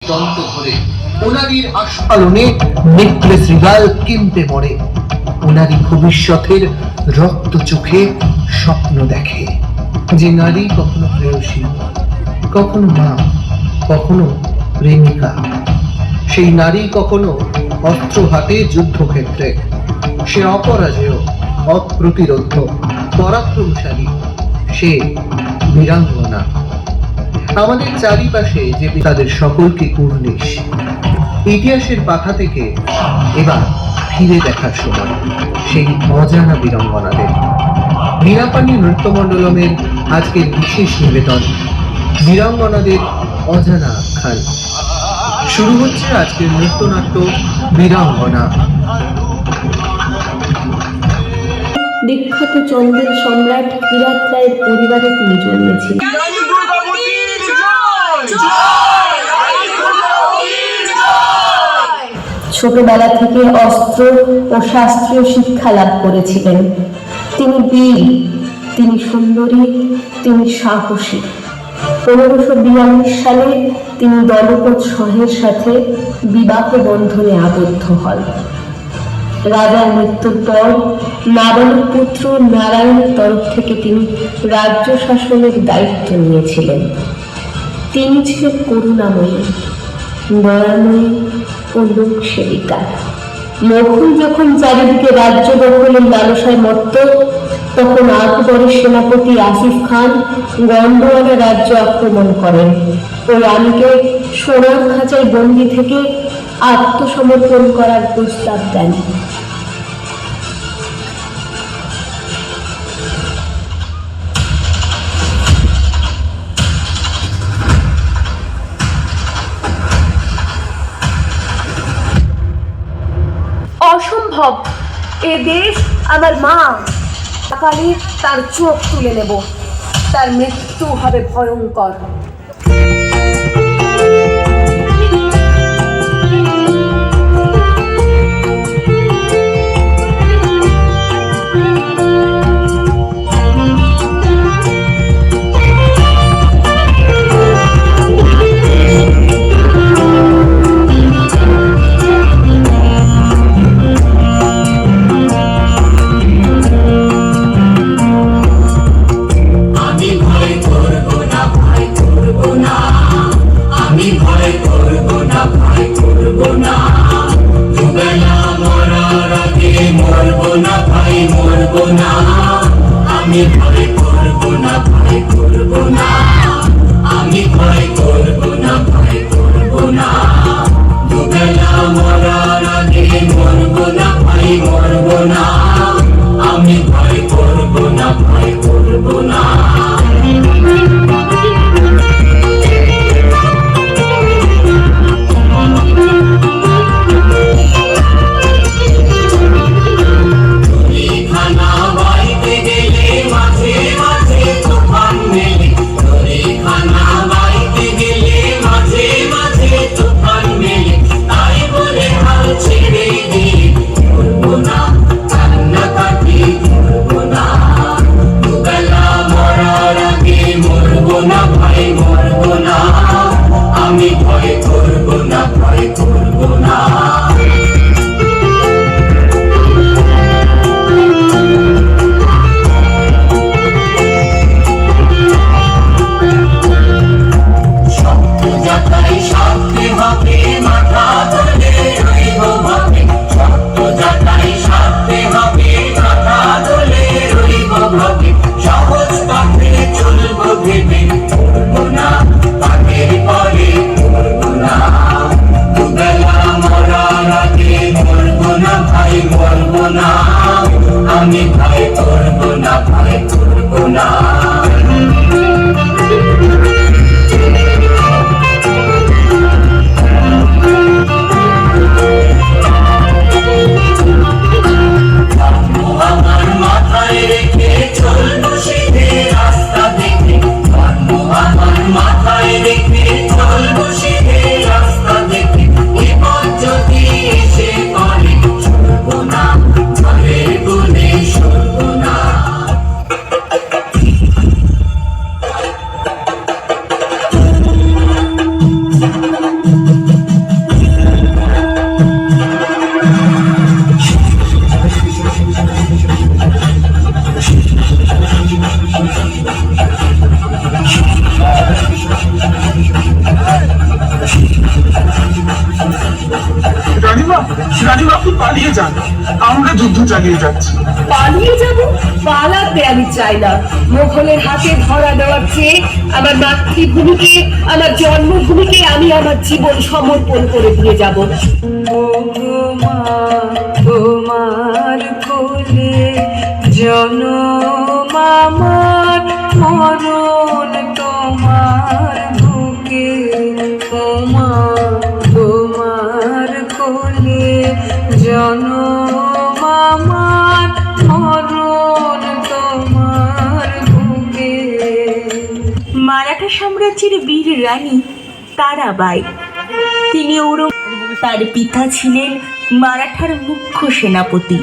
দন্ত ধরে ওনারীর আস্ফালনে necklace regal কিনতে মরে, ওনারই ভবিষ্যতের রক্ত চোখে স্বপ্ন দেখে। যে নারী কখনো প্রেয়সী, কখনো মা, কখনো প্রেমিকা, সেই নারী কখনো অস্ত্র হাতে যুদ্ধক্ষেত্রে, সে অপরাজেয়, অপ্রতিরোধ্য, পরাক্রমশালী, সে বীরাঙ্গনা। আমাদের চারিপাশে যে তাদের সকলকে কুর্নিশ। ইতিহাসের পাতা থেকে এবার ফিরে দেখার সময় সেই অজানা বীরাঙ্গনাদের। বীণাপাণি নৃত্যমণ্ডলমের আজকের বিশেষ নিবেদন বীরাঙ্গনাদের অজানা আখ্যান। শুরু হচ্ছে আজকের নৃত্যনাট্য বীরাঙ্গনা। বিখ্যাত চন্দের সম্রাট কিরাত রায়ের পরিবারে তিনি জন্মেছিলেন। ছোটবেলা থেকে অস্ত্র ও শাস্ত্রীয় শিক্ষা লাভ করেছিলেন। তিনি বীর, তিনি সুন্দরী, তিনি সাহসী। 1542 সালে তিনি দলপত শাহের সাথে বিবাহ বন্ধনে আবদ্ধ হন। রাজার মৃত্যুর পর নাবালক পুত্র নারায়ণের তরফ থেকে তিনি রাজ্য শাসনের দায়িত্ব নিয়েছিলেন। তিনি ছিলেন করুণাময়ী, দয়াময়ী ও লোকসেবিকা। মোগল যখন চারিদিকে রাজ্য দখলের লালসায় মত্ত, তখন আকবরের সেনাপতি আসিফ খান গন্ডোয়ানা রাজ্য আক্রমণ করেন ও রানীকে সোনার খাঁচায় বন্দী থেকে আত্মসমর্পণ করার প্রস্তাব দেন। অসম্ভব, এ দেশ আমার মা, সকালে তার চোখ তুলে নেব, তার মৃত্যু হবে ভয়ঙ্কর। পালিয়ে যান, আমরা যুদ্ধ চালিয়ে যাচ্ছি। পালিয়ে যাব? পালাতে আমি চাই না। মোগলের হাতে ধরা দেওয়ার চেয়ে আমার মাতৃভূমিকে, আমার জন্মভূমিকে আমি আমার জীবন সমর্পণ করে দিয়ে যাব। তোমার কোলে জনম আমার, মরণ তোমার বুকে। তোমার কোলে জনম আমার, মরণ তোমার বুকে। মারাঠা সাম্রাজ্যের বীর রানী তারাবাই, তিনি তার পিতা ছিলেন মারাঠার মুখ্য সেনাপতি।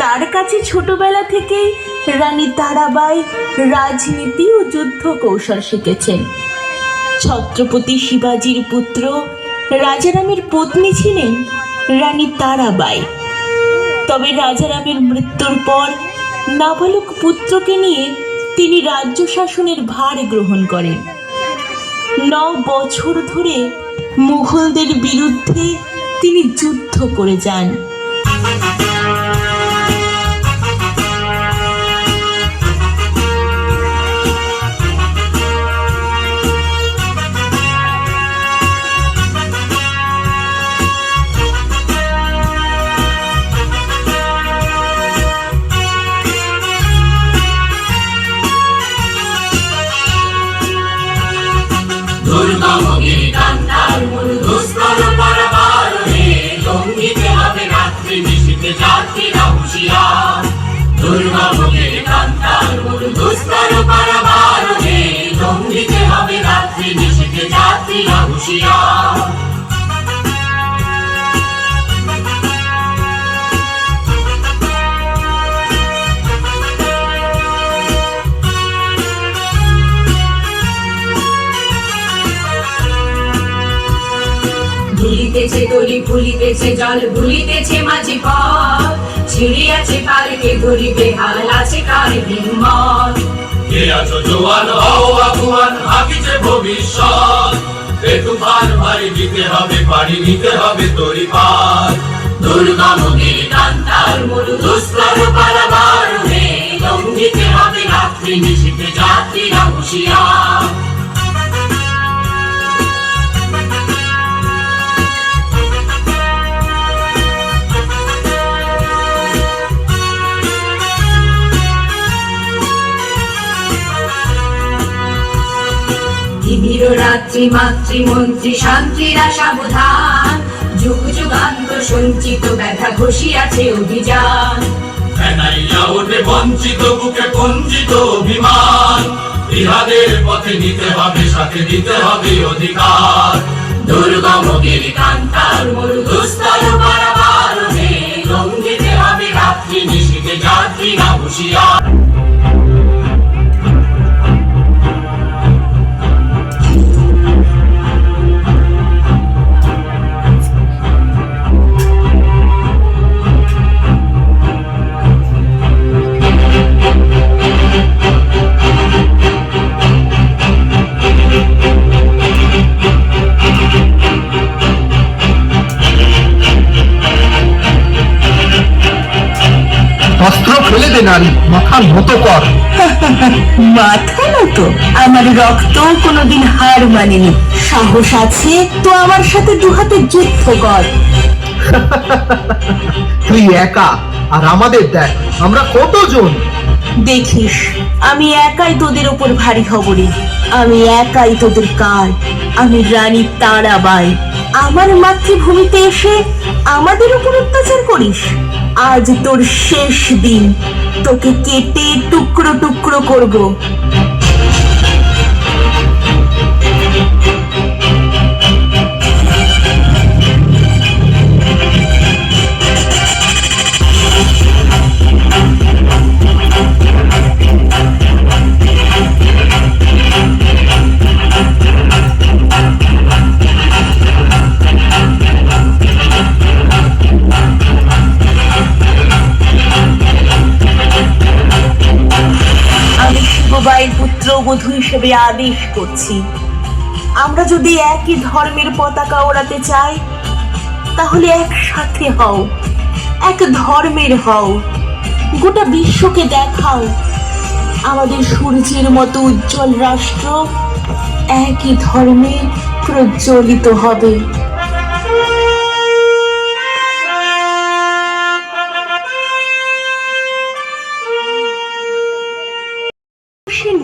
তার কাছে ছোটবেলা থেকেই রানী তারাবাই রাজনীতি ও যুদ্ধ কৌশল শিখেছেন। ছত্রপতি শিবাজির পুত্র রাজারামের পত্নী ছিলেন রানী তারাবাই। তবে রাজারামের মৃত্যুর পর নাবালক পুত্রকে নিয়ে তিনি রাজ্য শাসনের ভার গ্রহণ করেন। 9 বছর ধরে মুঘলদের বিরুদ্ধে তিনি যুদ্ধ করে যান। ভুলিতেছে তরি, ভুলিতেছে জল, ভুলিতেছে মাঝি পথ, ছিড়িয়াছে পালকে ধরিবে, হাল আছে কার হিম্মত। কে আছো জোয়ান, হও আগুয়ান, হাকিছে ভবিষ্যৎ। এ তুফান ভারী দিতে হবে, পাড়ি নিতে হবে তরি পার। দুর্গমগির কান্তার মরু দুস্তর পারাবারণে, লঙ্ঘিতে হবে রাত্রি নিশীথে যাত্রীরা হুঁশিয়ার। রাত্রি মাতৃমন্ত্রী শান্তিরা সাবধান, যুগ যুগান্ত সঞ্চিত ব্যথা ঘষিয়াছে অভিযান। ফেনাইয়া ওঠে বঞ্চিত বুকে কঞ্চিত অভিমান। ইহাদের পথে নিতে হবে, সাথে দিতে হবে অধিকার। দুর্গমগির কান্তার মরু দুস্তর পারাবারণে, লঙ্ঘিতে হবে রাত্রি নিশীথে যাত্রীরা হুঁশিয়ার। অস্ত্র ফেলে দে নারী, মাথা নত কর। মাথা নত? আমার রক্ত কোনোদিন হার মানেনি। সাহস আছে তো আমার সাথে দুহাতে যুদ্ধ কর। তুই একা, আর আমাদের দেখ আমরা কতজন। দেখিস আমি একাই তোদের ওপর ভারী হব রে। আমি একাই তোদের কাল। আমি রানী তারাবাই। আমার মাতৃভূমিতে এসে আমাদের উপর অত্যাচার করিস। আজ তোর শেষ দিন, তোকে কেটে টুকরো টুকরো করব। শিববাইয়ের পুত্রবধূ হিসেবে আদেশ করছি, আমরা যদি একই ধর্মের পতাকা ওড়াতে চাই তাহলে একসাথে হও। এক ধর্মের হও, গোটা বিশ্বকে দেখাও আমাদের সূর্যের মতো উজ্জ্বল রাষ্ট্র একই ধর্মে প্রজ্বলিত হবে।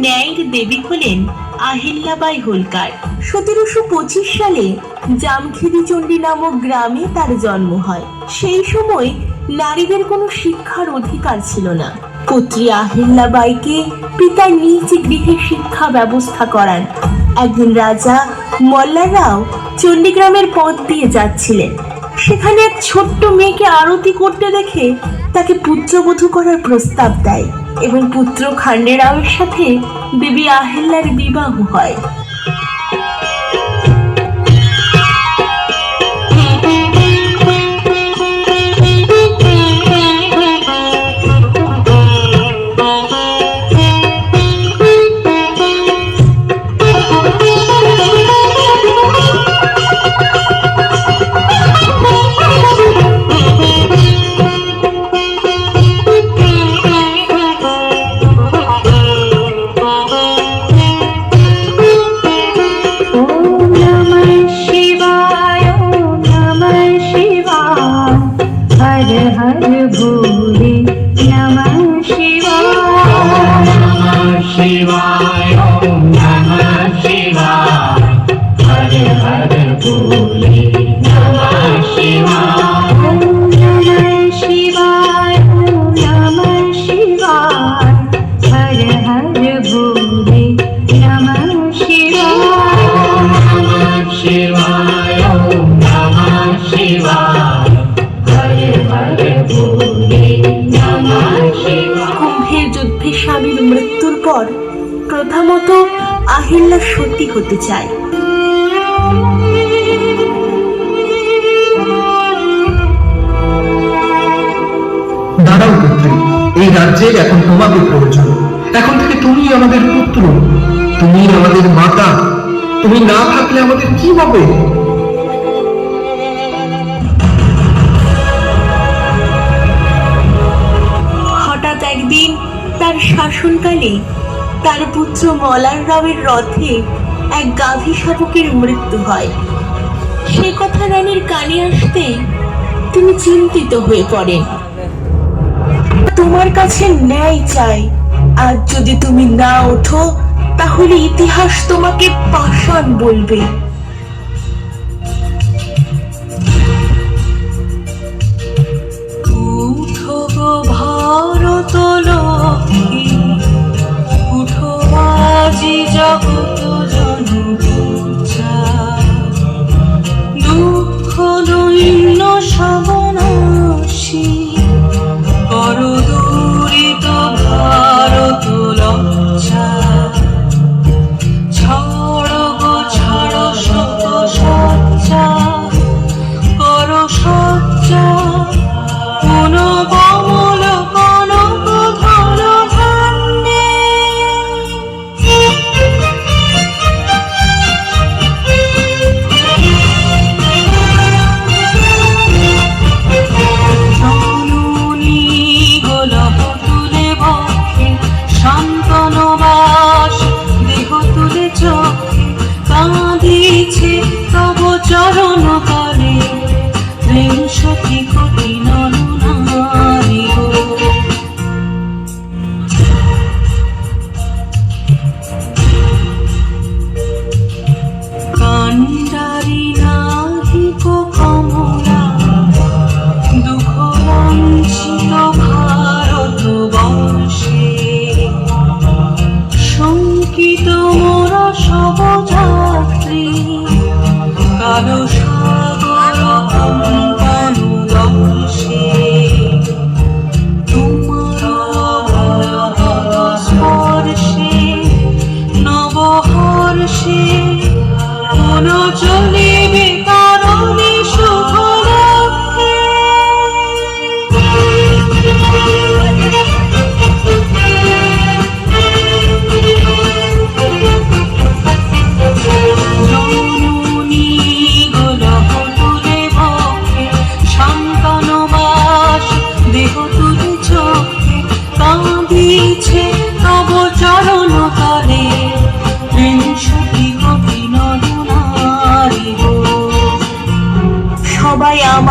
ন্যায়ের দেবী হলেন আহিল্যাবাই হোলকার। 1725 সালে জামখেদিচণ্ডী নামক গ্রামে তার জন্ম হয়। সেই সময় নারীদের কোনো শিক্ষার অধিকার ছিল না। পুত্রী আহিল্যাবাইকে পিতা নিজ গৃহে শিক্ষা ব্যবস্থা করান। একদিন রাজা মল্লাররাও চণ্ডীগ্রামের পথ দিয়ে যাচ্ছিলেন। সেখানে এক ছোট্ট মেয়েকে আরতি করতে দেখে তাকে পুত্রবধূ করার প্রস্তাব দেয় এবং পুত্র খান্ডেরাওয়ের সাথে দেবী আহিল্যার বিবাহ হয়। কুম্ভের যুদ্ধে স্বামীর মৃত্যুর পর প্রথমত আহিল্যা সতী হতে চায়। দাঁড়াও পুত্রী, এই রাজ্যের এখন তোমাকে প্রয়োজন। এখন থেকে তুমি আমাদের পুত্র, তুমি আমাদের মাতা। তুমি না থাকলে আমাদের কি হবে? হঠাৎ একদিন তার শাসনকালে তার পুত্র মল্লাররাওয়ের রথে এক গাভী শাবকের মৃত্যু হয়। সে কথা রানীর কানে আসতে তিনি চিন্তিত হয়ে পড়েন। তোমার কাছে ন্যায় চাই, আর যদি তুমি না ওঠো তাহলে ইতিহাস তোমাকে পাষাণ বলবে। উঠো গো ভারত লক্ষ্মী, উঠো আজি জগৎ জনপূজা, দুঃখ দৈন্য সবনাশী করো দূরিত ভারত লজ্জা। ছাড়ো গো ছাড়ো শত সজ্জা, করো সজ্জা কোন কমল কনক ধন ধান্যে। জননী গোলহ তুলে বক্ষে, শান্তনবাস দেহ তুলে চোখে, কাঁদিছে তব চরণ তলে বিংশতি কোটি নরনারী গো। কান্ডারি নাহিক কমলা, দুঃখ বঞ্চিত ভারত বর্ষে, শঙ্কিত মোরা সব যাত্রী কালো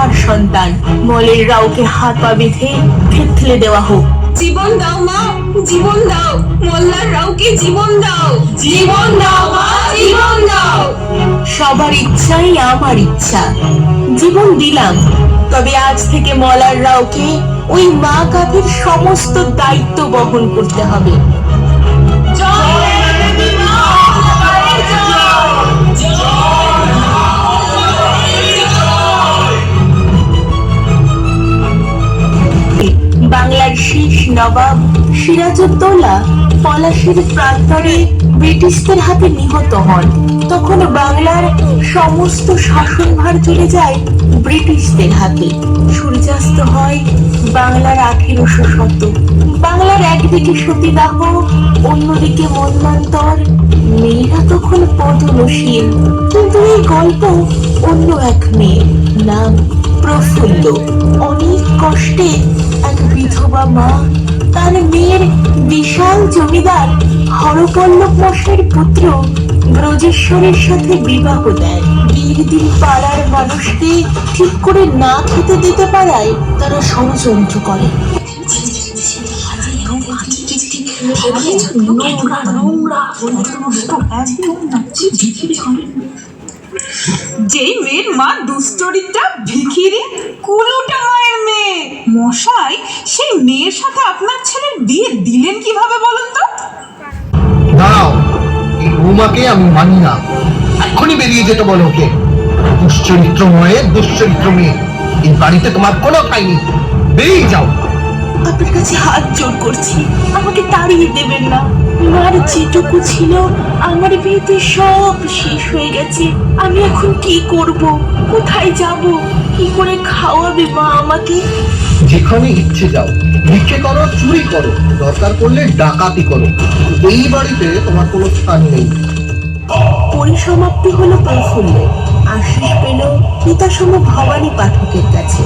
আমার সন্তান। মলের রাওকে হাত পা বেঁধে থেতলে দেওয়া হোক। জীবন দাও মা, জীবন দাও, মোল্লার রাওকে জীবন দাও, জীবন দাও মা, জীবন দাও। সবার ইচ্ছাই আমার ইচ্ছা। জীবন দিলাম, তবে আজ থেকে মলার রাওকে ওই মা কাফির সমস্ত দায়িত্ব বহন করতে হবে। বাংলার শীষ নবাব সিরাজউদ্দৌলা পলাশীর প্রান্তরে ব্রিটিশদের হাতে নিহত হন। তখন বাংলার সমস্ত শাসনভার চলে যায় ব্রিটিশদের হাতে। সূর্যাস্ত হয় বাংলার 1800 শতক। বাংলার একদিকে সতীদাহ, অন্যদিকে মন্বন্তর। মেয়েরা তখন পদনশীল। কিন্তু এই গল্প অন্য এক মেয়ে, নাম প্রফুল্ল। অনেক কষ্টে এক বিধবা মা তার মেয়ের বিশাল জমিদার হরপল্লব মশাইয়ের পুত্র ব্রজেশ্বরের সাথে বিবাহ দেয়। বিয়ের দিন পাড়ার মানুষকে ঠিক করে না খেতে দিতে পারায় তারা ষড়যন্ত্র করে। যেই মেয়ের মা দুশ্চরিত্রা, ভিখিরি, কুলোটা মায়ের মেয়ে, মশাই সেই মেয়ের সাথে আপনার ছেলের বিয়ে দিলেন কিভাবে বলুন তো? দাঁড়াও, এই বৌমাকে আমি মানি না। এক্ষুনি বেরিয়ে যেতে বলো ওকে। দুশ্চরিত্র দুশ্চরিত্র মেয়ে, এই বাড়িতে তোমার কোনো ঠাঁই নেই। বেরিয়ে যাও। আপনার কাছে হাত জোর করছি, আমাকে তাড়িয়ে দেবেন না। মার যেটুকু ছিল আমার বিয়েতে সব শেষ হয়ে গেছে। আমি এখন কি করব? কোথায় যাব? কি করে খাওয়াবে মা আমাকে? যেখানে ইচ্ছে যাও, ভিক্ষে করো, চুরি করো, দরকার পড়লে ডাকাতি করো, এই বাড়িতে তোমার কোনো স্থান নেই। পরিসমাপ্তি হলো প্রফুল্ল। আশিস পেল পিতাসম ভবানী পাঠকের কাছে।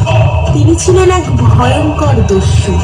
তিনি ছিলেন এক ভয়ঙ্কর দস্যু।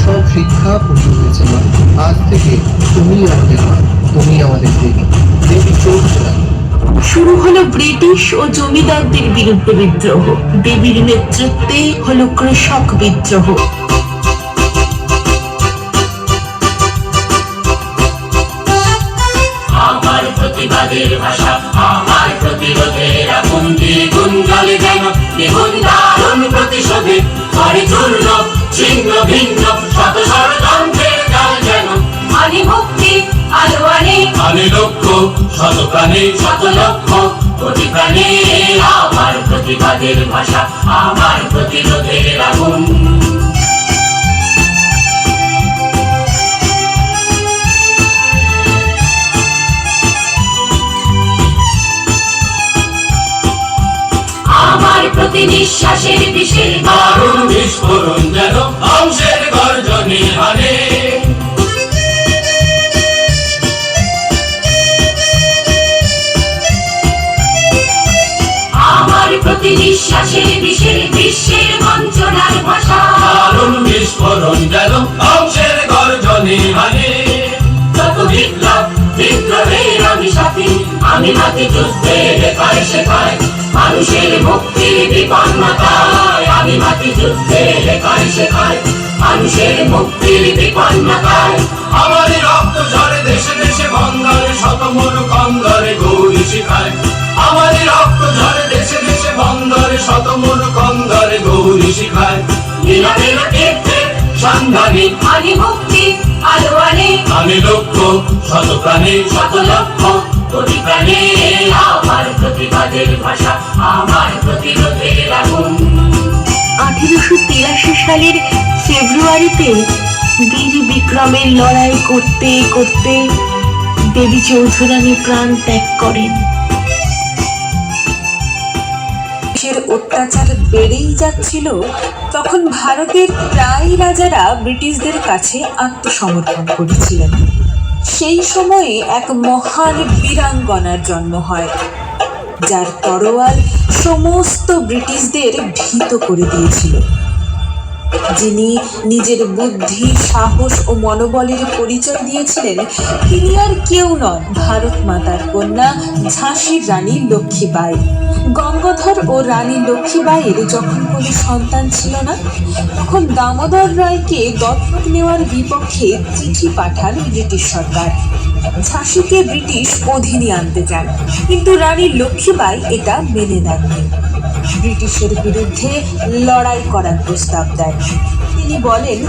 সব শিক্ষা পূর্ণ হয়েছে মা। আজ থেকে তুমি আমাদের মা, তুমি আমাদের দেবী। দেবী চলছে না। শুরু হলো ব্রিটিশ ও জমিদারদের বিরুদ্ধে বিদ্রোহ। দেবীর নেতৃত্বে হলো কৃষক বিদ্রোহ। আমার প্রতিবাদের ভাষা, আমার প্রতিরোধের আগুন দ্বিগুণ জ্বলে যেন, দ্বিগুণ দারুণ প্রতিশোধে করে চূর্ণ ছিন্ন ভিন্ন শত ষড়যন্ত্রের জাল যেন। আনি মুক্তি, আলো আনে লক্ষ্য, শত প্রাণে শত লক্ষ, কোটি প্রাণে আমার প্রতিবাদের ভাষা, আমার প্রতিরোধের আগুন। আমার প্রতিনিধি বিশ্বাসের বিষে দারুণ বিস্ফোরণ যেন ধ্বংসের গর্জনে হানে। আমার প্রতি বিশ্বাসের বিষে বিশ্বের বঞ্চনার ভাষা দারুণ বিস্ফোরণ যেন ধ্বংসের গর্জনে হানে। যত বিপ্লব বিদ্রোহের আমি সাথী, আমি মাতি যুদ্ধে লেখায় শেখায় মানুষের মুক্তির বিপন্নতায়, আমি মাতি যুদ্ধে লেখায় শেখায় মানুষের মুক্তির বিপন্নতায়। আমারই রক্ত ঝরে দেশে দেশে বন্দরে শত মরু কন্দরে গৌরী শিখায়। আমারই রক্ত ঝরে দেশে দেশে বন্দরে শত মরু কন্দরে গৌরী শিখায়। নীরবের তীর্থে সন্ধানী আনি মুক্তি আলো আনে, আমি লক্ষ্য শত প্রাণে শত লক্ষ কোটি প্রাণে আমার প্রতিবাদের ভাষা, আমার প্রতিরোধের আগুন। 1883 সালের ফেব্রুয়ারিতে বীর বিক্রমের লড়াই করতে করতে দেবী চৌধুরানী প্রাণ ত্যাগ করেন। দেশের অত্যাচার বেড়েই যাচ্ছিল, তখন ভারতের প্রায় রাজারা ব্রিটিশদের কাছে আত্মসমর্পণ করেছিলেন। সেই সময়ে এক মহান বীরাঙ্গনার জন্ম হয়, যার তরোয়াল সমস্ত ব্রিটিশদের ভীত করে দিয়েছিল। যিনি নিজের বুদ্ধি, সাহস ও মনোবলের পরিচয় দিয়েছিলেন, তিনি আর কেউ নন, ভারত মাতার কন্যা ঝাঁসির রানী লক্ষ্মীবাঈ। গঙ্গাধর ও রানী লক্ষ্মীবাঈর যখন কোনো সন্তান ছিল না, তখন দামোদর রায়কে দত্তক নেওয়ার বিপক্ষে চিঠি পাঠান ব্রিটিশ সরকার। ঝাঁসিকে ব্রিটিশ অধীনে আনতে চান, কিন্তু রানী লক্ষ্মীবাঈ এটা মেনে নেননি। ব্রিটিশের বিরুদ্ধে লড়াই করার প্রস্তাব দেন। তিনি বলেন,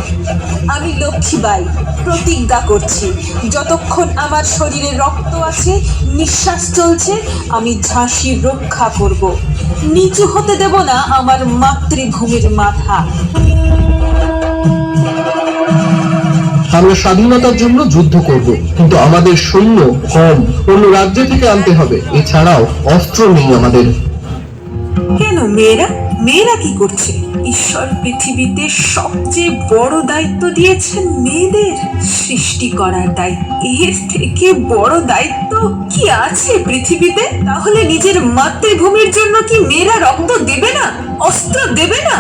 আমি লক্ষ্মীবাঈ প্রতিজ্ঞা করছি, যতক্ষণ আমার শরীরে রক্ত আছে, নিঃশ্বাস চলছে, আমি ঝাঁসির রক্ষা করব, নিচু হতে দেব না আমার মাতৃভূমির মাথা। আমরা স্বাধীনতার জন্য যুদ্ধ করব, কিন্তু আমাদের সৈন্য কম, অন্য রাজ্য থেকে আনতে হবে। এছাড়াও অস্ত্র নেই আমাদের। কেন মেয়েরা কি করছে? ঈশ্বর পৃথিবীতে সবচেয়ে বড় দায়িত্ব দিয়েছেন মেয়েদের, সৃষ্টি করার দায়িত্ব। এর থেকে বড় দায়িত্ব কি আছে পৃথিবীতে? তাহলে নিজের মাতৃভূমির জন্য কি মেয়েরা রক্ত দেবে না, অস্ত্র দেবে না?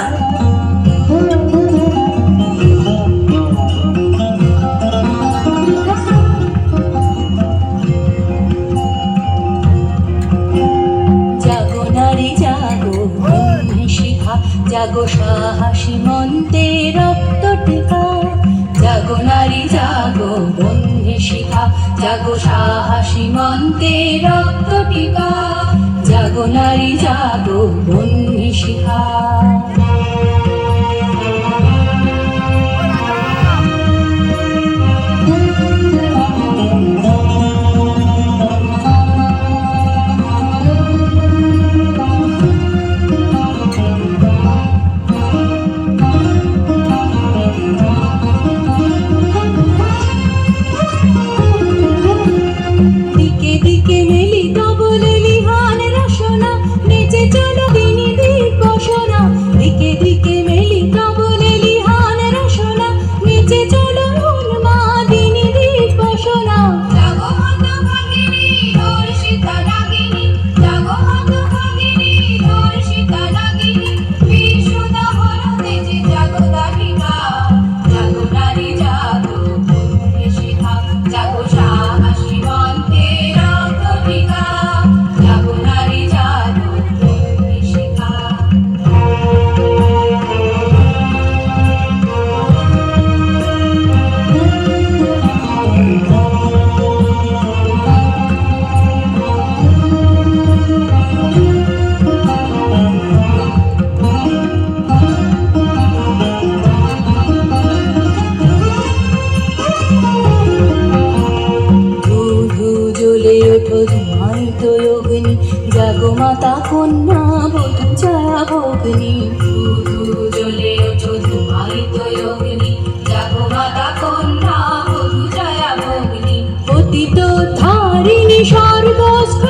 জাগো সাহসী মন্তে রক্ত টিকা, জাগো নারী জাগো বন্ধে শিখা, জাগো সাহসী মন্তে রক্ত টিকা, জাগো নারী জাগো বন্ধে শিখা। জাগো মাতা কন্যা বধূ ছায়া ভগ্নি, জ্বলে ওঠো ধুমায়িত অগ্নি, জাগো মাতা কন্যা বধূ ছায়া ভগ্নি, পতিত ধারিণী স্বর্গস্থ